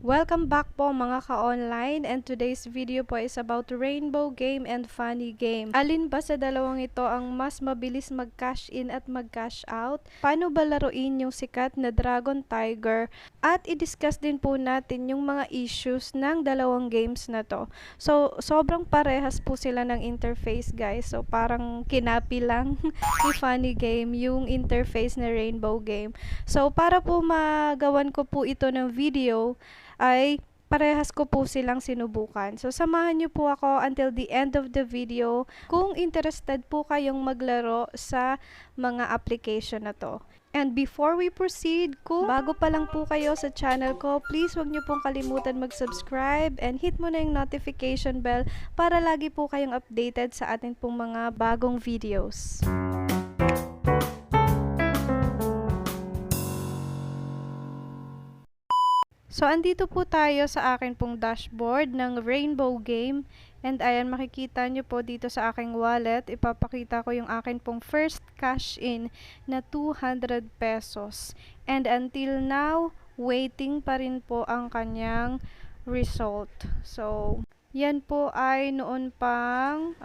Welcome back po mga ka-online, and today's video po is about rainbow game and funny game. Alin ba sa dalawang ito ang mas mabilis mag-cash in at mag-cash out? Paano ba laruin yung sikat na Dragon Tiger? At i-discuss din po natin yung mga issues ng dalawang games na to. So, sobrang parehas po sila ng interface guys. So, parang kinapi lang ni funny game yung interface na rainbow game. So, para po magawan ko po ito ng video, ay parehas ko po silang sinubukan. So, samahan niyo po ako until the end of the video kung interested po kayong maglaro sa mga application na to. And before we proceed, kung bago pa lang po kayo sa channel ko, please wag niyo pong kalimutan mag-subscribe and hit mo na yung notification bell para lagi po kayong updated sa atin pong mga bagong videos. So, andito po tayo sa akin pong dashboard ng rainbow game. And ayan, makikita nyo po dito sa aking wallet, ipapakita ko yung akin pong first cash in na 200 pesos. And until now, waiting pa rin po ang kanyang result. So, yan po ay noon pang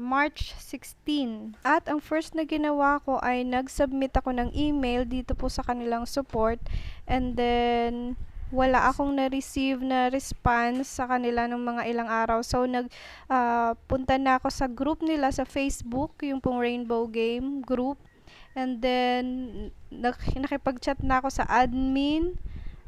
March 16. At ang first na ginawa ko ay nag-submit ako ng email dito po sa kanilang support. And then wala akong na-receive na response sa kanila ng mga ilang araw. So, punta na ako sa group nila sa Facebook, yung pong Rainbow Game group. And then, nakipag-chat na ako sa admin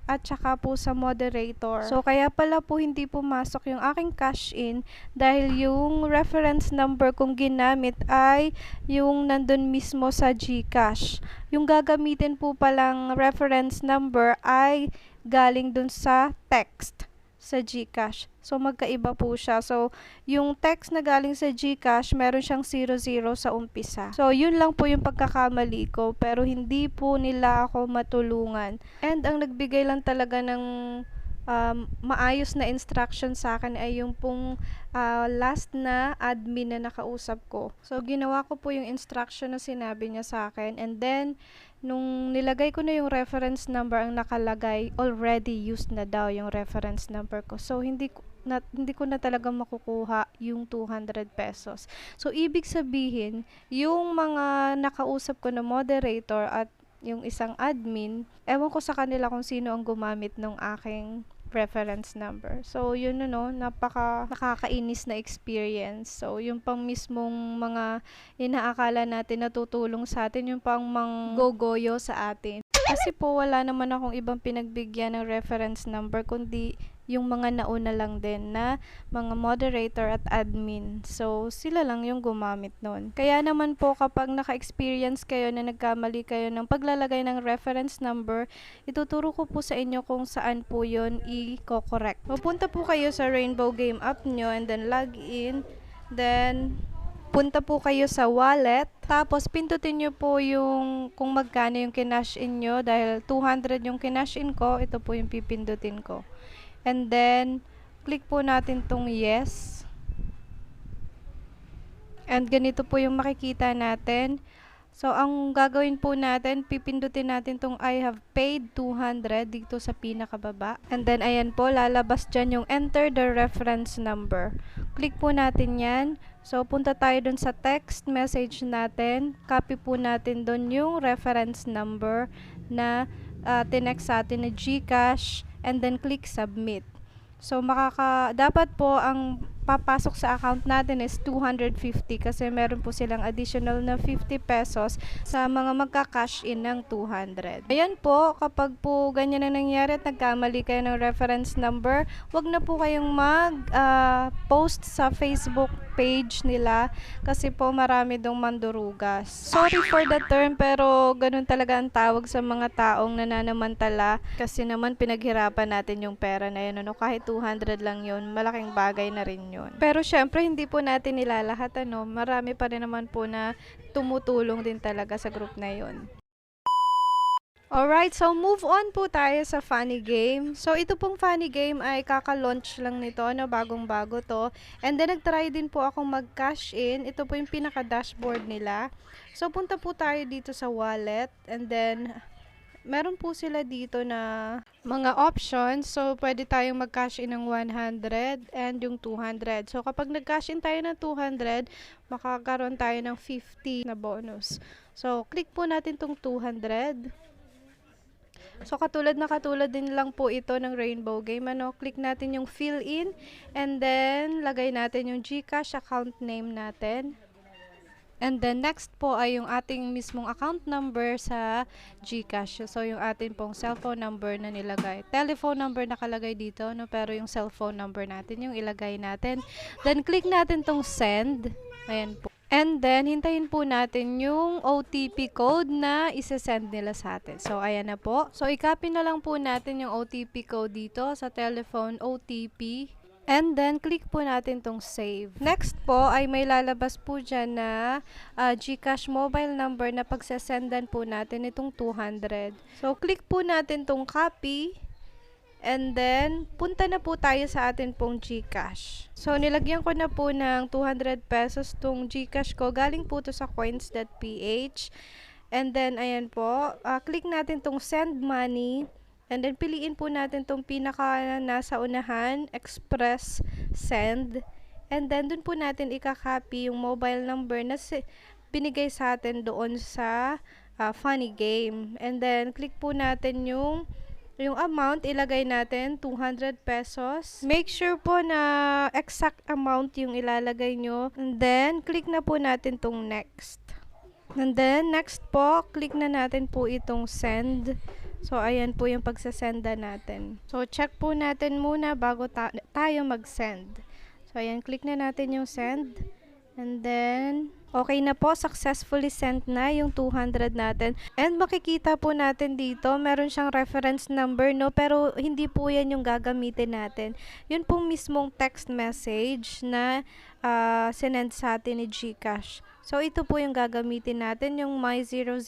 at saka po sa moderator. So, kaya pala po hindi pumasok yung aking cash in dahil yung reference number kong ginamit ay yung nandun mismo sa GCash. Yung gagamitin po palang reference number ay galing dun sa text sa GCash. So, magkaiba po siya. So, yung text na galing sa GCash, meron siyang 00 sa umpisa. So, yun lang po yung pagkakamali ko. Pero, hindi po nila ako matulungan. And, ang nagbigay lang talaga ng maayos na instruction sa akin ay yung pong last na admin na nakausap ko. So, ginawa ko po yung instruction na sinabi niya sa akin. And then, nung nilagay ko na yung reference number, ang nakalagay, already used na daw yung reference number ko. So, hindi ko na talaga makukuha yung 200 pesos. So, ibig sabihin, yung mga nakausap ko na moderator at yung isang admin, ewan ko sa kanila kung sino ang gumamit ng aking reference number. So, yun nakakainis na experience. So, yung pang mismong mga inaakala natin na tutulong sa atin, yung pang manggogoyo sa atin. Kasi po, wala naman akong ibang pinagbigyan ng reference number, kundi yung mga nauna lang din na mga moderator at admin. So, sila lang yung gumamit nun. Kaya naman po, kapag naka-experience kayo na nagkamali kayo ng paglalagay ng reference number, ituturo ko po sa inyo kung saan po yun i-correct. Mapunta po kayo sa Rainbow Game app nyo and then log in. Then, punta po kayo sa wallet. Tapos, pindutin nyo po yung kung magkano yung kinash in nyo. Dahil 200 yung kinash in ko, ito po yung pipindutin ko. And then, click po natin tong yes. And ganito po yung makikita natin. So, ang gagawin po natin, pipindutin natin tong I have paid 200 dito sa pinakababa. And then, ayan po, lalabas dyan yung enter the reference number. Click po natin yan. So, punta tayo dun sa text message natin. Copy po natin dun yung reference number na tinext sa atin na GCash. And then, click submit. So, dapat po ang papasok sa account natin is 250 kasi meron po silang additional na 50 pesos sa mga magka-cash in ng 200. Ayan po, kapag po ganyan na nangyari at nagkamali kayo ng reference number, wag na po kayong mag-post sa Facebook page nila kasi po marami dong mandurugas. Sorry for the term, pero ganun talaga ang tawag sa mga taong nananamantala kasi naman pinaghirapan natin yung pera na yun. Kahit 200 lang yun, malaking bagay na rin yun. Pero syempre, hindi po natin nilalahat, marami pa rin naman po na tumutulong din talaga sa group na yun. Alright, so move on po tayo sa funny game. So, ito pong funny game ay kaka-launch lang nito, bagong-bago to. And then, nag-try din po akong mag-cash in. Ito po yung pinaka-dashboard nila. So, punta po tayo dito sa wallet. And then, meron po sila dito na mga options. So, pwede tayong mag-cash in ng 100 and yung 200. So, kapag nag-cash in tayo ng 200, makakaroon tayo ng 50 na bonus. So, click po natin tong 200. So, katulad din lang po ito ng Rainbow Game. Click natin yung fill in and then lagay natin yung GCash account name natin. And then next po ay yung ating mismong account number sa GCash. So, yung ating pong cellphone number na nilagay. Telephone number nakalagay dito, no? Pero yung cellphone number natin yung ilagay natin. Then, click natin tong send. Ayan po. And then, hintayin po natin yung OTP code na isa-send nila sa atin. So, ayan na po. So, i-copy na lang po natin yung OTP code dito sa telephone OTP. And then, click po natin tong save. Next po ay may lalabas po dyan na GCash mobile number na pagsasendan po natin itong 200. So, click po natin tong copy. And then, punta na po tayo sa atin pong GCash. So, nilagyan ko na po ng 200 pesos tong GCash ko. Galing po to sa coins.ph. And then, ayan po, click natin tong send money. And then, piliin po natin tong pinaka nasa unahan, express send. And then, dun po natin ikakopy yung mobile number na binigay sa atin doon sa funny game. And then, click po natin yung amount, ilagay natin 200 pesos. Make sure po na exact amount yung ilalagay nyo. And then, click na po natin tong next. And then, next po, click na natin po itong send. So, ayan po yung pagsasenda natin. So, check po natin muna bago tayo mag-send. So, ayan, click na natin yung send. And then, okay na po, successfully sent na yung 200 natin. And makikita po natin dito, meron siyang reference number, no? Pero hindi po yan yung gagamitin natin. Yun pong mismong text message na sinend sa atin ni GCash. So, ito po yung gagamitin natin, yung my 000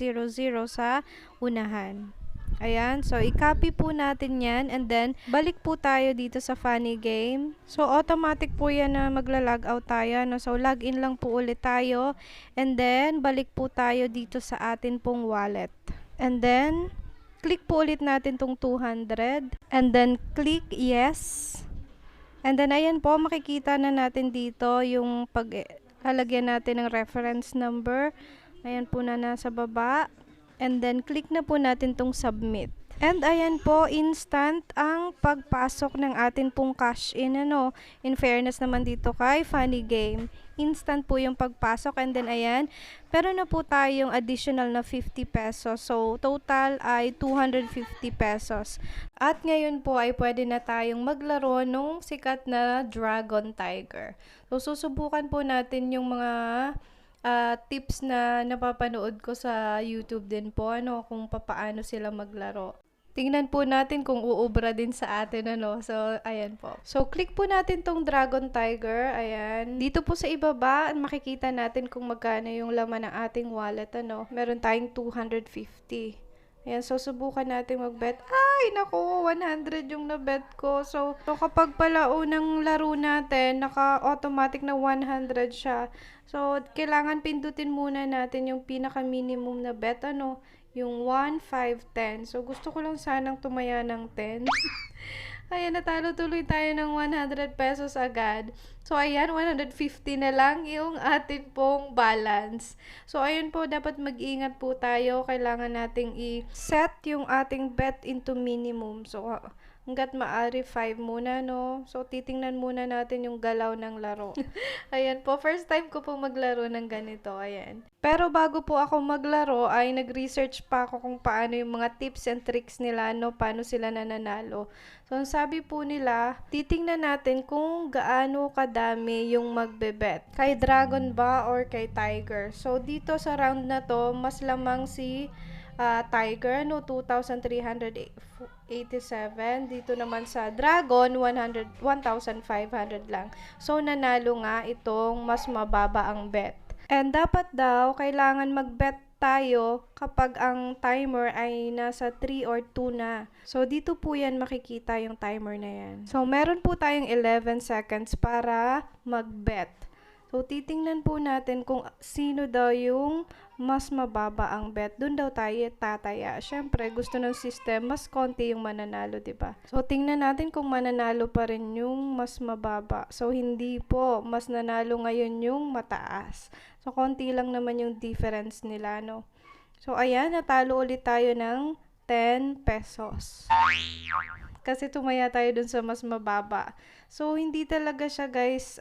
sa unahan. Ayan, so i-copy po natin yan and then balik po tayo dito sa funny game. So automatic po yan na magla-log out tayo, no? So login lang po ulit tayo and then balik po tayo dito sa atin pong wallet. And then click po ulit natin tong 200 and then click yes. And then ayan po, makikita na natin dito yung paglalagyan natin ng reference number. Ayan po na nasa baba. And then, click na po natin tong submit. And ayan po, instant ang pagpasok ng atin pong cash in, ano. In fairness naman dito kay funny game. Instant po yung pagpasok. And then, ayan, pero na po tayong additional na 50 pesos. So, total ay 250 pesos. At ngayon po ay pwede na tayong maglaro nung sikat na Dragon Tiger. So, susubukan po natin yung mga tips na napapanood ko sa YouTube din po, ano, kung papaano sila maglaro. Tingnan po natin kung uubra din sa atin, ano. So, ayan po. So, click po natin tong Dragon Tiger. Ayan. Dito po sa ibaba, makikita natin kung magkano yung laman ng ating wallet, ano. Meron tayong 250. Ayan, so subukan natin mag-bet. Ay, naku, 100 yung na-bet ko. So kapag pala unang laro natin, naka-automatic na 100 siya. So, kailangan pindutin muna natin yung pinaka-minimum na bet, ano, yung 1, 5, 10. So, gusto ko lang sanang tumaya ng 10. Ayan, natalo tuloy tayo ng 100 pesos agad. So, ayan, 150 na lang yung atin pong balance. So, ayun po, dapat mag-ingat po tayo. Kailangan nating i-set yung ating bet into minimum. So, hanggat maaari 5 muna, no? So, titingnan muna natin yung galaw ng laro. Ayan po, first time ko po maglaro ng ganito. Ayan. Pero bago po ako maglaro, ay nag-research pa ako kung paano yung mga tips and tricks nila, no? Paano sila nananalo. So, ang sabi po nila, titingnan natin kung gaano kadami yung magbe-bet. Kay Dragon ba or kay Tiger? So, dito sa round na to, mas lamang si Tiger, no, 2,387. Dito naman sa Dragon, 1,500 lang. So, nanalo nga itong mas mababa ang bet. And dapat daw, kailangan mag-bet tayo kapag ang timer ay nasa 3 or 2 na. So, dito po yan makikita yung timer na yan. So, meron po tayong 11 seconds para mag-bet. So, titingnan po natin kung sino daw yung mas mababa ang bet. Doon daw tayo tataya. Siyempre, gusto ng system, mas konti yung mananalo, diba? So, tingnan natin kung mananalo pa rin yung mas mababa. So, hindi po. Mas nanalo ngayon yung mataas. So, konti lang naman yung difference nila, no? So, ayan, natalo ulit tayo ng 10 pesos. Kasi tumaya tayo dun sa mas mababa. So, hindi talaga siya guys,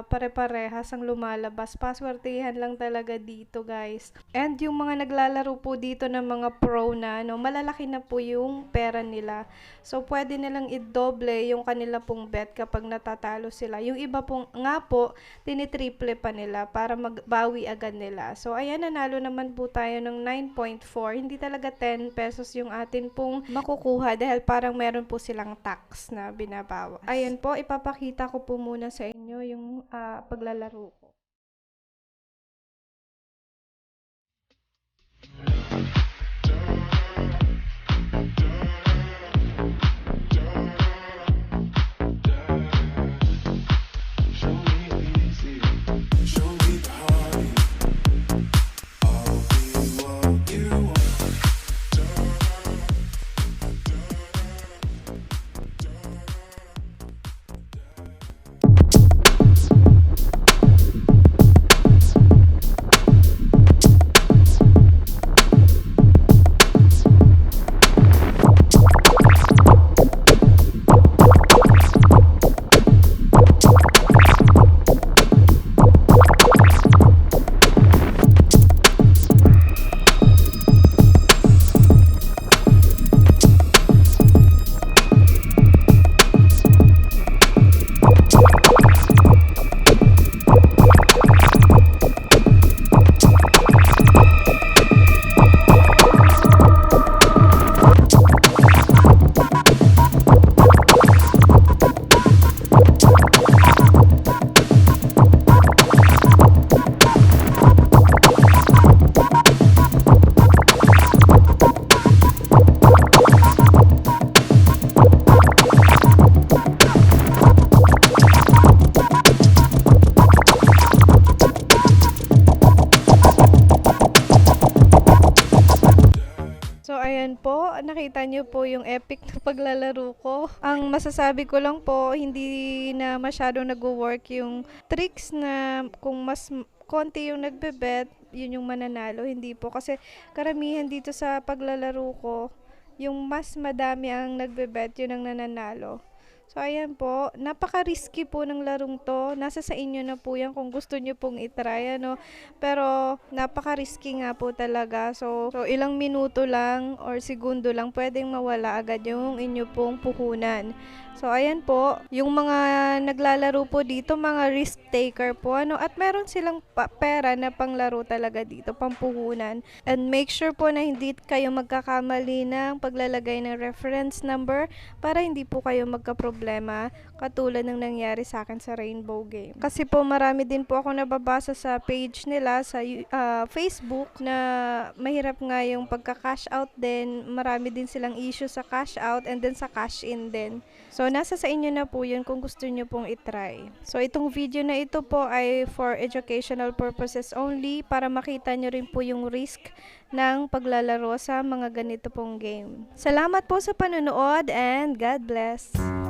pare-parehas ang lumalabas. Paswertehan lang talaga dito guys. And yung mga naglalaro po dito ng mga pro na, no, malalaki na po yung pera nila. So, pwede nilang i-double yung kanila pong bet kapag natatalo sila. Yung iba pong nga po, tinitriple pa nila para magbawi agad nila. So, ayan, nanalo naman po tayo ng 9.4. Hindi talaga 10 pesos yung atin pong makukuha dahil parang meron po silang tax na binabawas. Ayan po, ipapakita ko po muna sa inyo yung paglalaro ko. So, ayan po, nakita niyo po yung epic na paglalaro ko. Ang masasabi ko lang po, hindi na masyadong nag-work yung tricks na kung mas konti yung nagbe-bet, yun yung mananalo. Hindi po, kasi karamihan dito sa paglalaro ko, yung mas madami ang nagbe-bet, yun ang nananalo. So, ayan po, napaka-risky po ng larong to. Nasa sa inyo na po yan kung gusto nyo pong itry, ano. Pero, napaka-risky nga po talaga. So, ilang minuto lang or segundo lang, pwedeng mawala agad yung inyo pong puhunan. So, ayan po, yung mga naglalaro po dito, mga risk taker po, ano, at meron silang pera na panglaro talaga dito, pampuhunan. And make sure po na hindi kayo magkakamali ng paglalagay ng reference number para hindi po kayo magka-problema katulad ng nangyari sa akin sa Rainbow Game. Kasi po marami din po ako nababasa sa page nila sa Facebook na mahirap nga yung pagka-cash out din, marami din silang issue sa cash out and then sa cash in din. So, nasa sa inyo na po yun kung gusto nyo pong itry. So, itong video na ito po ay for educational purposes only para makita nyo rin po yung risk ng paglalaro sa mga ganito pong game. Salamat po sa panonood and God bless!